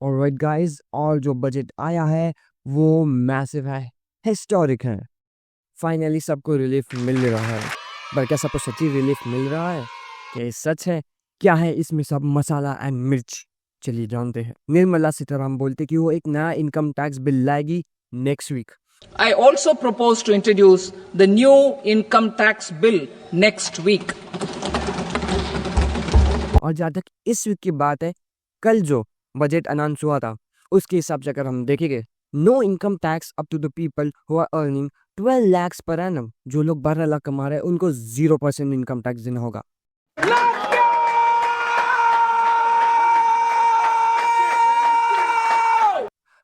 Alright guys, और जो budget आया है वो मैसिव है, हिस्टोरिक है। फाइनली सबको रिलीफ मिल रहा है। पर क्या सबको सच्ची रिलीफ मिल रहा है? क्या ये सच है? क्या है इसमें सब मसाला एंड मिर्च? चलिए जानते हैं। निर्मला सीतारामन बोलते कि वो एक नया इनकम टैक्स बिल लाएगी next week. I also propose to introduce the new income tax bill next week. और जहाँ तक इस वीक की बात है, कल जो बजट अनाउंस हुआ था उसके हिसाब से अगर हम देखेंगे, no income tax up to the people who are earning 12 lakhs per annum. जो लोग 12 लाख कमा रहे हैं उनको 0% इनकम टैक्स देना होगा।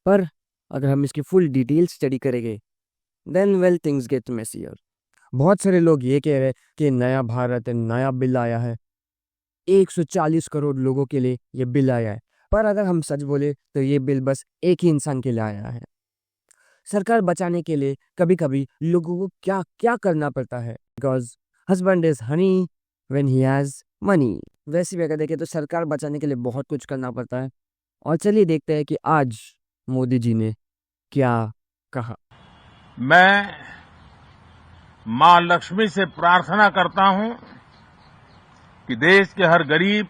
पर अगर हम इसकी फुल डिटेल स्टडी करेंगे, then well things get messier. बहुत सारे लोग ये कह रहे हैं कि नया भारत है, नया बिल आया है, 140 करोड़ लोगों के लिए ये बिल आया है। पर अगर हम सच बोले तो ये बिल बस एक ही इंसान के लिए आया है। सरकार बचाने के लिए कभी कभी लोगों को क्या क्या करना पड़ता है, because husband is Honey when he has money. वैसे भी अगर देखें तो सरकार बचाने के लिए बहुत कुछ करना पड़ता है। और चलिए देखते हैं कि आज मोदी जी ने क्या कहा। मैं मां लक्ष्मी से प्रार्थना करता हूं कि देश के हर गरीब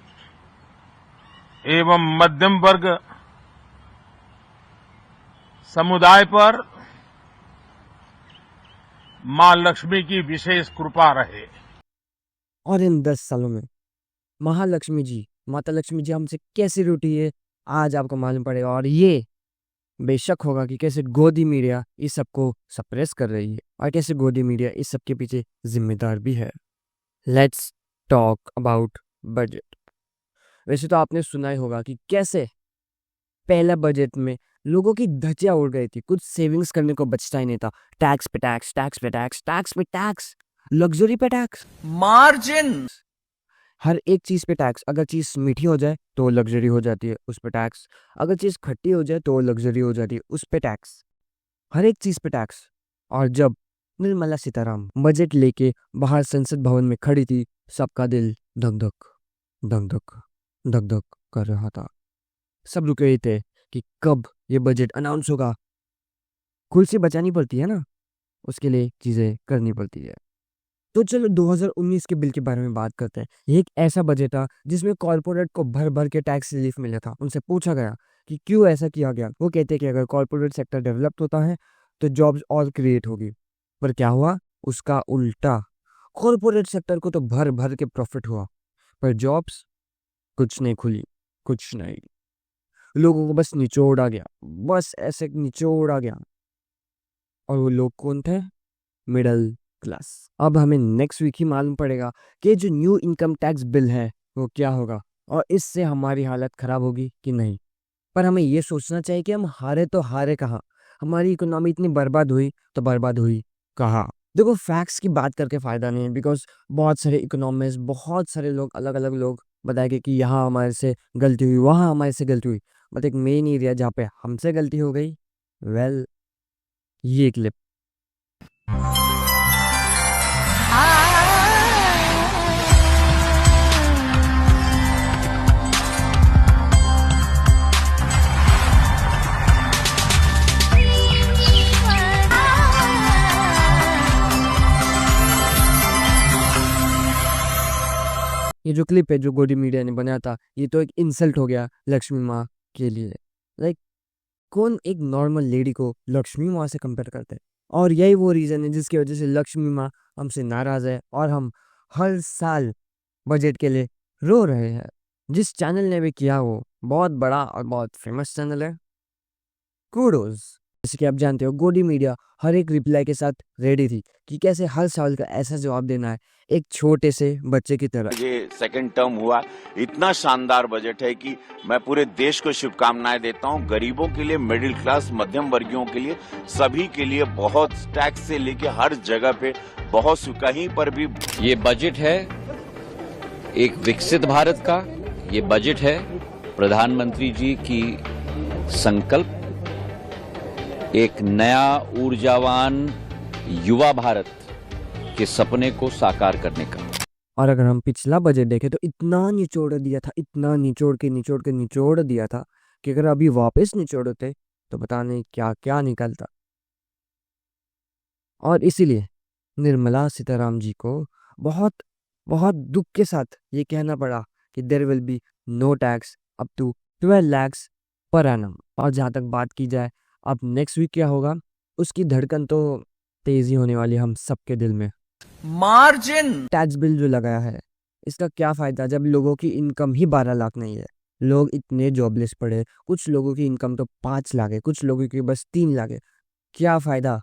एवं मध्यम वर्ग समुदाय पर मां लक्ष्मी की विशेष कृपा रहे। और इन 10 सालों में महालक्ष्मी जी, माता लक्ष्मी जी हमसे कैसे रूठी है आज आपको मालूम पड़ेगा। और ये बेशक होगा कि कैसे गोदी मीडिया इस सबको सप्रेस कर रही है और कैसे गोदी मीडिया इस सब के पीछे जिम्मेदार भी है। Let's talk about budget. वैसे तो आपने सुना ही होगा कि कैसे पहला बजट में लोगों की धज्जियां उड़ गई थी, कुछ सेविंग्स करने को बचता ही नहीं था। टैक्स पे टैक्स, टैक्स पे टैक्स, टैक्स पे टैक्स, लग्जरी पे टैक्स, Margin. हर एक चीज पे टैक्स। अगर चीज मीठी हो जाए तो लग्जरी हो जाती है, उस पे टैक्स। अगर चीज खट्टी हो जाए तो लग्जरी हो जाती है, उस पे टैक्स। हर एक चीज पे टैक्स। और जब निर्मला सीतारामन बजट लेके बाहर संसद भवन में खड़ी थी, सबका दिल धक धक धक धक धक धक कर रहा था। सब रुके ही थे कि कब ये बजट अनाउंस होगा। कुर्सी बचानी पड़ती है ना, उसके लिए चीजें करनी पड़ती है। तो चलो 2019 के बिल के बारे में बात करते हैं। ये एक ऐसा बजट था जिसमें कॉर्पोरेट को भर भर के टैक्स रिलीफ मिला था। उनसे पूछा गया कि क्यों ऐसा किया गया। वो कहते हैं कि अगर कॉर्पोरेट सेक्टर डेवलप होता है तो जॉब्स और क्रिएट होगी। पर क्या हुआ? उसका उल्टा। कॉर्पोरेट सेक्टर को तो भर भर के प्रॉफिट हुआ, पर जॉब्स कुछ नहीं खुली, कुछ नहीं। लोगों को बस निचोड़ा गया, बस ऐसे निचोड़ा गया। और वो लोग कौन थे? Middle class. अब हमें नेक्स्ट वीक ही मालूम पड़ेगा कि जो न्यू इनकम टैक्स बिल है वो क्या होगा और इससे हमारी हालत खराब होगी कि नहीं। पर हमें ये सोचना चाहिए कि हम हारे तो हारे कहाँ, हमारी इकोनॉमी इतनी बर्बाद हुई तो बर्बाद हुई कहाँ। देखो, फैक्ट्स की बात करके फायदा नहीं है, बिकॉज बहुत सारे इकोनॉमिस्ट, बहुत सारे लोग, अलग अलग लोग बताएंगे कि यहाँ हमारे से गलती हुई, वहाँ हमारे से गलती हुई। बट एक मेन एरिया जहाँ पे हमसे गलती हो गई, वेल, ये क्लिप। ये जो क्लिप है जो गोदी मीडिया ने बनाया था, ये तो एक इंसल्ट हो गया लक्ष्मी माँ के लिए। लाइक, कौन एक नॉर्मल लेडी को लक्ष्मी माँ से कंपेयर करते हैं? और यही वो रीज़न है जिसकी वजह से लक्ष्मी माँ हमसे नाराज़ है और हम हर साल बजट के लिए रो रहे हैं। जिस चैनल ने भी किया वो बहुत बड़ा और बहुत फेमस चैनल है, कूडोज। जैसे कि आप जानते हो, गोदी मीडिया हर एक रिप्लाई के साथ रेडी थी कि कैसे हर सवाल का ऐसा जवाब देना है, एक छोटे से बच्चे की तरह। ये सेकंड टर्म हुआ, इतना शानदार बजट है कि मैं पूरे देश को शुभकामनाएं देता हूं। गरीबों के लिए, मिडिल क्लास, मध्यम वर्गीयों के लिए, सभी के लिए बहुत, टैक्स से लेके हर जगह पे बहुत, कहीं पर भी। ये बजट है एक विकसित भारत का, ये बजट है प्रधानमंत्री जी की संकल्प, एक नया ऊर्जावान युवा भारत के सपने को साकार करने का। और अगर हम पिछला बजट देखें तो इतना निचोड़ दिया था, इतना निचोड़ के निचोड़ दिया था कि अगर अभी वापस निचोड़ते तो पता नहीं क्या क्या निकलता। और इसीलिए निर्मला सीताराम जी को बहुत बहुत दुख के साथ ये कहना पड़ा कि there will be no tax up to 12 lakhs per annum. और जहाँ तक बात की जाए अब नेक्स्ट वीक क्या होगा, उसकी धड़कन तो तेजी होने वाली हम सबके दिल में। मार्जिन टैक्स बिल जो लगाया है इसका क्या फायदा जब लोगों की इनकम ही 12 लाख नहीं है। लोग इतने जॉबलेस पड़े, कुछ लोगों की इनकम तो 5 लाख है, कुछ लोगों की बस 3 लाख है। क्या फायदा?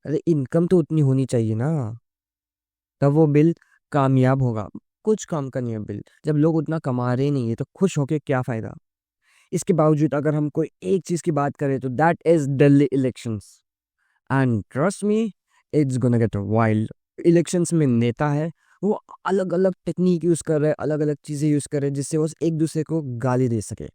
अरे इनकम तो उतनी होनी चाहिए ना, तब वो बिल कामयाब होगा। कुछ काम का नहीं है बिल, जब लोग उतना कमा रहे नहीं है तो खुश होके क्या फायदा। इसके बावजूद अगर हम कोई एक चीज की बात करें तो that is Delhi elections and trust me it's gonna get wild. Elections में नेता है वो अलग अलग टेक्निक यूज कर रहे हैं, अलग अलग चीजें यूज कर रहे हैं जिससे वो एक दूसरे को गाली दे सके।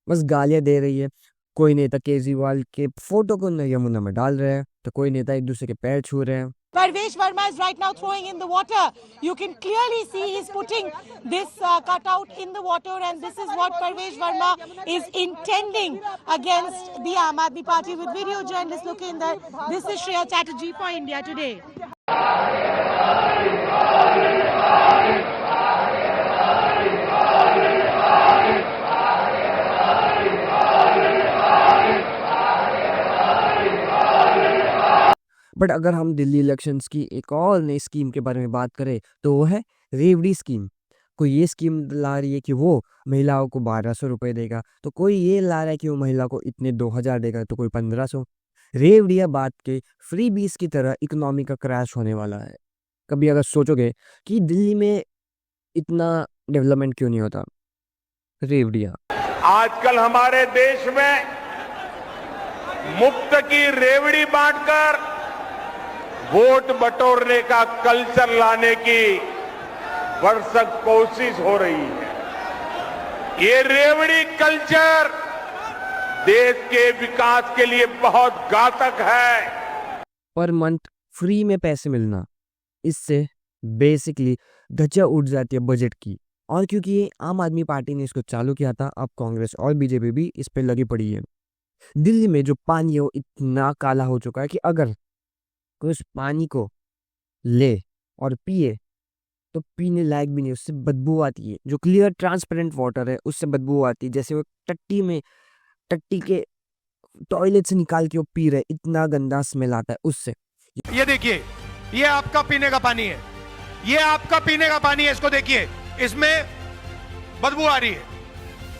बस गालियां दे रही है। कोई नेता केजरीवाल के फोटो को यमुना में डाल रहे हैं तो कोई नेता एक दूसरे के पैर छू रहे हैं। Parvesh Verma is right now throwing in the water. You can clearly see he's putting this cutout in the water, and this is what Parvesh Verma is intending against the Aam Aadmi Party. With video journalist Lokinder, this is Shreya Chatterjee for India Today. But अगर हम Delhi elections की एक और नई scheme के बारे में बात करें तो वो है रेवड़ी स्कीम। कोई ये स्कीम ला रही है कि वो महिलाओं को 1200 रुपये देगा, तो कोई ये ला रहा है कि वो महिला को इतने 2000 देगा, तो कोई 1500। रेवड़िया बात के फ्री बीस की तरह इकोनॉमी का क्रैश होने वाला है। कभी अगर सोचोगे कि दिल्ली में इतना डेवलपमेंट क्यों नहीं होता, रेवड़िया। आजकल हमारे देश में मुफ्त की रेवड़ी बांटकर वोट बटोरने का कल्चर लाने की भरसक कोशिश हो रही है। ये रेवड़ी कल्चर देश के विकास के लिए बहुत घातक है। पर मंथ फ्री में पैसे मिलना, इससे बेसिकली धज्जा उड़ जाती है बजट की। और क्योंकि ये आम आदमी पार्टी ने इसको चालू किया था, अब कांग्रेस और बीजेपी भी इस पे लगी पड़ी है। दिल्ली में जो पानी है वो इतना काला हो चुका है कि अगर कोई उस पानी को ले और पिए तो पीने लायक भी नहीं, उससे बदबू आती है। जो क्लियर ट्रांसपेरेंट वाटर है उससे बदबू आती है, जैसे वो टट्टी के टॉयलेट से निकाल के वो पी रहे, इतना गंदा स्मेल आता है उससे। ये देखिए, ये आपका पीने का पानी है, ये आपका पीने का पानी है, इसको देखिए, इसमें बदबू आ रही है।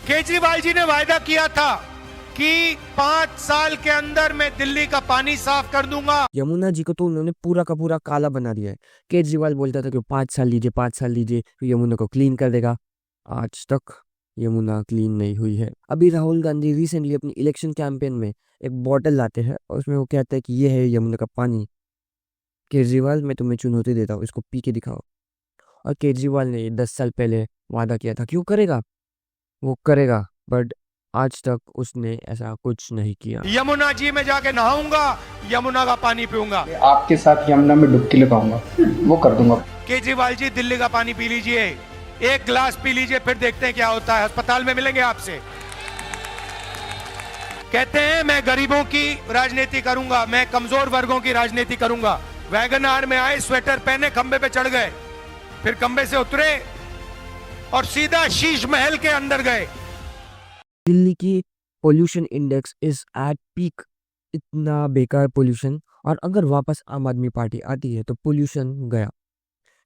केजरीवाल जी ने वायदा किया था कि 5 साल के अंदर मैं दिल्ली का पानी साफ कर दूंगा। यमुना जी को तो उन्होंने पूरा का पूरा काला बना दिया है। केजरीवाल बोलता था कि 5 साल लीजिए, 5 साल लीजिए, तो यमुना को क्लीन कर देगा। आज तक यमुना क्लीन नहीं हुई है। अभी राहुल गांधी रिसेंटली अपनी इलेक्शन कैंपेन में एक बॉटल लाते हैं और उसमें वो कहते हैं कि ये है यमुना का पानी। केजरीवाल, मैं तुम्हें चुनौती देता हूँ, इसको पी के दिखाओ। और केजरीवाल ने 10 साल पहले वादा किया था, क्यों करेगा, वो करेगा, बट आज तक उसने ऐसा कुछ नहीं किया। यमुना जी में जाके नहाऊंगा, यमुना का पानी पीऊंगा, आपके साथ यमुना में डुबकी लगाऊंगा, वो कर दूंगा। केजरीवाल जी दिल्ली का पानी पी लीजिए, 1 गिलास पी लीजिए, फिर देखते हैं क्या होता है। अस्पताल में मिलेंगे आपसे। कहते हैं मैं गरीबों की राजनीति करूंगा, मैं कमजोर वर्गों की राजनीति करूंगा। वैगन आर में आए, स्वेटर पहने, खंबे पे चढ़ गए, फिर खंबे से उतरे और सीधा शीश महल के अंदर गए। दिल्ली की pollution index is at peak, इतना बेकार पोल्यूशन। और अगर वापस आम आदमी पार्टी आती है तो पोल्यूशन गया।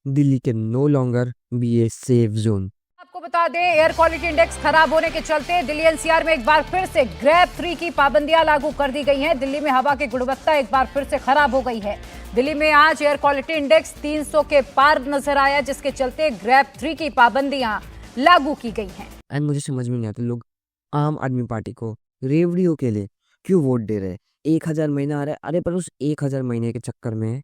दिल्ली के no longer be a safe zone. आपको बता दें, एयर क्वालिटी इंडेक्स खराब होने के चलते दिल्ली एनसीआर में एक बार फिर से ग्रेड 3 की पाबंदियां लागू कर दी गई हैं। दिल्ली में हवा की गुणवत्ता एक बार फिर से खराब हो गई है। दिल्ली में आज एयर क्वालिटी इंडेक्स 300 के पार नजर आया, जिसके चलते ग्रेड 3 की पाबंदियां लागू की गई हैं। एंड मुझे समझ में नहीं आता लोग आम आदमी पार्टी को रेवड़ियों के लिए क्यों वोट दे रहे हैं। 1000 महीना आ रहा है, अरे पर उस 1000 महीने के चक्कर में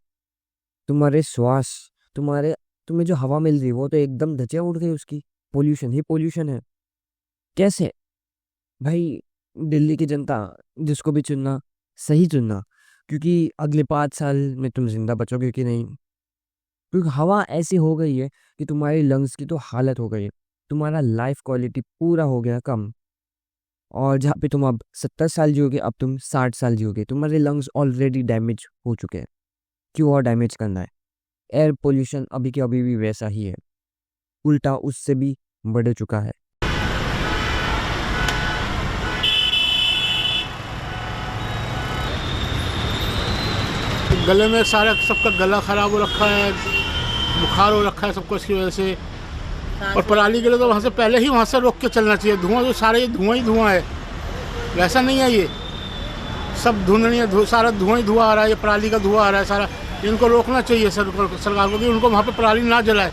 तुम्हारे श्वास, तुम्हें जो हवा मिल रही है वो तो एकदम धज्जियां उड़ गई उसकी। पोल्यूशन ही पोल्यूशन है। कैसे भाई? दिल्ली की जनता, जिसको भी चुनना सही चुनना, क्योंकि अगले 5 साल में तुम जिंदा बचोगे कि नहीं। क्योंकि हवा ऐसी हो गई है कि तुम्हारी लंग्स की तो हालत हो गई है, तुम्हारा लाइफ क्वालिटी पूरा हो गया कम। और जहाँ पे तुम अब 70 साल जियोगे अब तुम 60 साल जियोगे। तुम्हारे लंग्स ऑलरेडी डैमेज हो चुके हैं, क्यों और डैमेज करना है। एयर पोल्यूशन अभी के अभी भी वैसा ही है, उल्टा उससे भी बढ़ चुका है। गले में सारा सबका गला खराब हो रखा है, बुखार हो रखा है सबको इसकी वजह से। और पराली के लिए तो वहाँ से पहले ही वहाँ से रोक के चलना चाहिए। धुआं जो सारा ये धुआं ही धुआं है, वैसा नहीं है। ये सब धुंधली सारा धुआं ही धुआं आ रहा है, ये पराली का धुआं आ रहा है सारा। इनको रोकना चाहिए सरकार को कि उनको वहाँ पे पराली ना जलाए।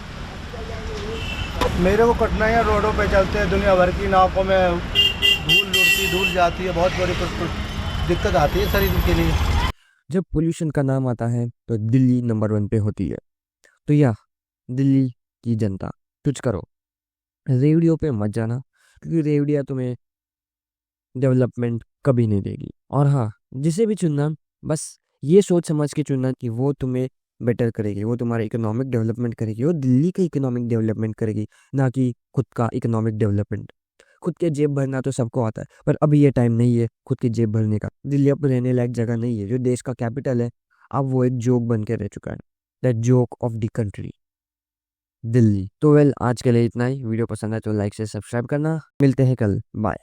मेरे को कठिनाइयाँ रोडों पे चलते हैं, दुनिया भर की नाकों में धूल जाती है, बहुत बड़ी दिक्कत आती है शरीर के लिए। जब पोल्यूशन का नाम आता है तो दिल्ली नंबर 1 पे होती है। तो या दिल्ली की जनता कुछ करो, रेवड़ियों पे मत जाना, क्योंकि रेवड़ियाँ तुम्हें डेवलपमेंट कभी नहीं देगी। और हाँ, जिसे भी चुनना बस ये सोच समझ के चुनना कि वो तुम्हें बेटर करेगी, वो तुम्हारा इकोनॉमिक डेवलपमेंट करेगी, वो दिल्ली का इकोनॉमिक डेवलपमेंट करेगी, ना कि खुद का इकोनॉमिक डेवलपमेंट। खुद के जेब भरना तो सबको आता है, पर अभी ये टाइम नहीं है खुद की जेब भरने का। दिल्ली अब रहने लायक जगह नहीं है। जो देश का कैपिटल है अब वो एक जोक बन के रह चुका है, the joke of the country Delhi. तो वेल, आज के लिए इतना ही। वीडियो पसंद है तो लाइक से सब्सक्राइब करना। मिलते हैं कल, बाय।